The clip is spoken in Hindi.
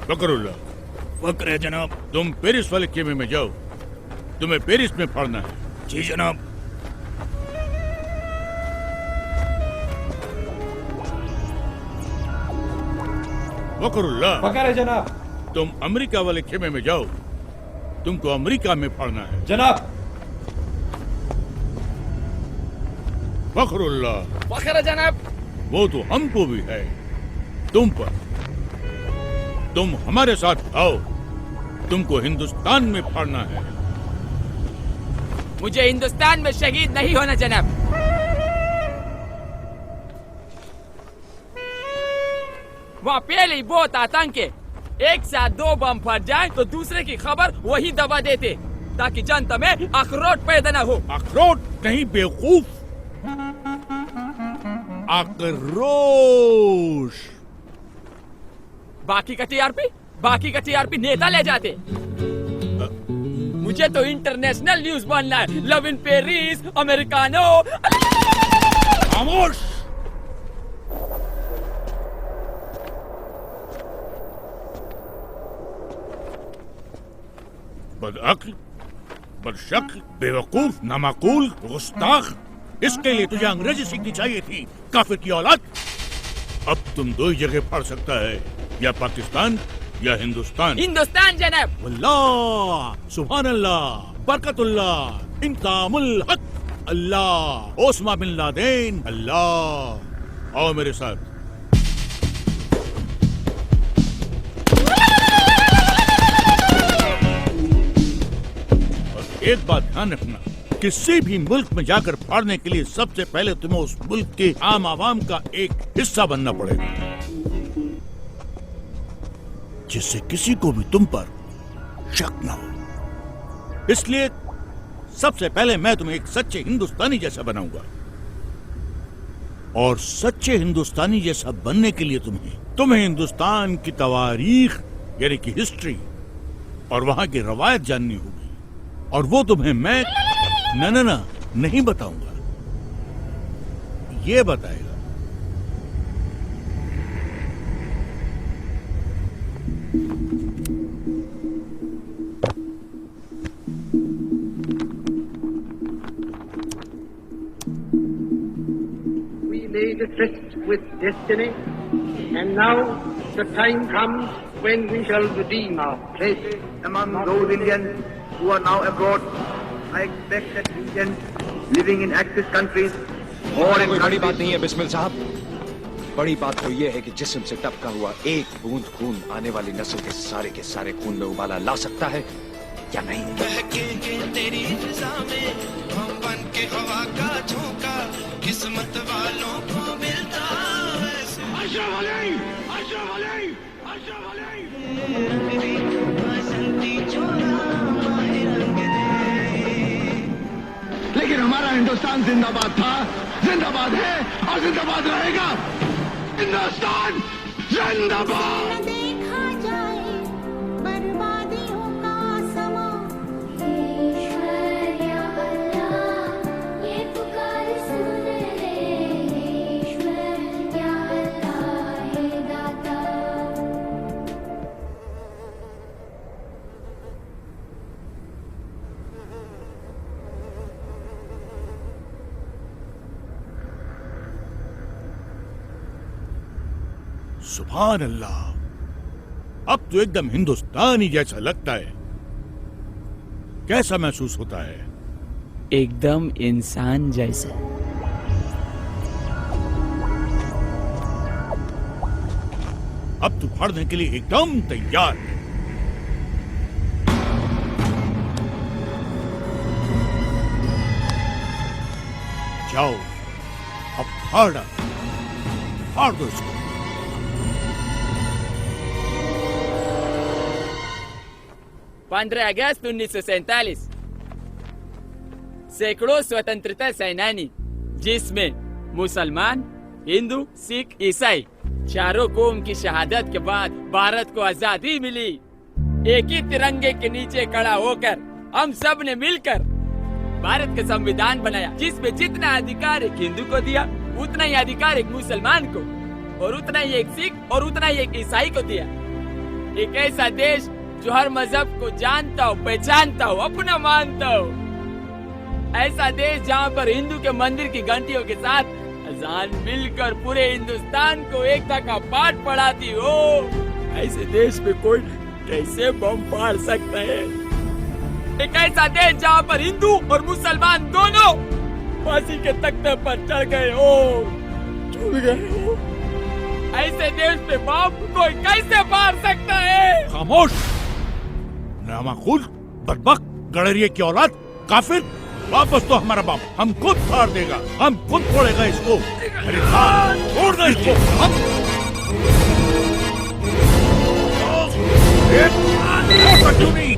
फकरुल्लाह, वक्त है जनाब। तुम पेरिस वाले खेमे में जाओ, तुम्हें पेरिस में फाड़ना है। जी जनाब। फकरुल्लाह, पकड़ है जनाब। तुम अमेरिका वाले खेमे में जाओ, तुमको अमेरिका में फाड़ना है। जनाब। फखरुल्लाह, फखर जनाब। वो तो हमको भी है तुम पर। तुम हमारे साथ आओ, तुमको हिंदुस्तान में फाड़ना है। मुझे हिंदुस्तान में शहीद नहीं होना जनाब। वहाँ पहले ही बहुत आतंक है। एक साथ 2 बम फट जाए तो दूसरे की खबर वही दबा देते, ताकि जनता में अखरोट पैदा न हो। अखरोट नहीं बेवकूफ, आक्रोश। बाकी का टीआरपी नेता ले जाते। मुझे तो इंटरनेशनल न्यूज बनना है। Love in Paris, americano. खामोश। बदअक्ल, बदशक्ल, बेवकूफ, नामाकूल, गुस्ताख। इसके लिए तुझे अंग्रेजी सीखनी चाहिए थी, काफिर की औलाद। अब तुम 2 ही जगह पढ़ सकता है, या पाकिस्तान या हिंदुस्तान। हिंदुस्तान जनाब। अल्लाह, सुभान अल्लाह, बरकतुल्लाह, इंकामुल हक, अल्लाह, ओस्मा बिन लादेन, अल्लाह। आओ मेरे साथ। और एक बात ध्यान रखना, किसी भी मुल्क में जाकर फाड़ने के लिए सबसे पहले तुम्हें उस मुल्क के आम आवाम का एक हिस्सा बनना पड़ेगा, जिससे किसी को भी तुम पर शक न हो। इसलिए सबसे पहले मैं तुम्हें एक सच्चे हिंदुस्तानी जैसा बनाऊंगा, और सच्चे हिंदुस्तानी जैसा बनने के लिए तुम्हें हिंदुस्तान की तवारीख यानी कि हिस्ट्री और वहां की रवायत जाननी होगी, और वो तुम्हें मैं ना नहीं बताऊंगा, ये बताएगा। We made a tryst with destiny, and now the time comes when we shall redeem our place. Among those Indians who are now abroad, I expect that Indians living in Axis countries or in कोई बड़ी बात नहीं है बिस्मिल साहब। बड़ी बात तो ये है कि जिस्म से टपका हुआ एक बूंद खून आने वाली नस्ल के सारे खून में उबाला ला सकता है या नहीं। तेरी फिजा में हम बन के हवा का झोंका, किस्मत वालों को मिलता है। लेकिन हमारा हिंदुस्तान जिंदाबाद था, जिंदाबाद है और जिंदाबाद रहेगा। हिंदुस्तान जिंदाबाद। देखा जाए बर्बादियों का समा, ईश्वर या अल्लाह ये पुकार सुन ले, ईश्वर या अल्लाह हे दाता। सुभान अल्लाह, अब तो एकदम हिंदुस्तानी जैसा लगता है। कैसा महसूस होता है? एकदम इंसान जैसा। अब तो फाड़ने के लिए एकदम तैयार है। जाओ, अब फाड़ दो इसको। 15 अगस्त 1947 सैकड़ों स्वतंत्रता सेनानी, जिसमें मुसलमान, हिंदू, सिख, ईसाई चारों कौम की शहादत के बाद भारत को आजादी मिली। एक ही तिरंगे के नीचे खड़ा होकर हम सब ने मिलकर भारत का संविधान बनाया, जिसमें जितना अधिकार एक हिंदू को दिया, उतना ही अधिकार एक मुसलमान को, और उतना ही एक सिख और उतना ही एक ईसाई को दिया। एक ऐसा देश जो हर मजहब को जानता हो, पहचानता हो, अपना मानता हो। ऐसा देश जहाँ पर हिंदू के मंदिर की घंटियों के साथ अजान मिलकर पूरे हिंदुस्तान को एकता का पाठ पढ़ाती हो। ऐसे देश पे कोई कैसे बम फाड़ सकता है? एक ऐसा देश जहाँ पर हिंदू और मुसलमान दोनों फांसी के तख्ते पर चढ़ गए हो, झूल गए हो। ऐसे देश पे बम कोई कैसे फाड़ सकता है? खामोश, नामाकुल, बदबक, गड़रिये की औलाद, काफिर। वापस तो हमारा बाप हम खुद फाड़ देगा, हम खुद फोड़ेगा इसको। अरे छोड़ दो इसको। क्यों नहीं?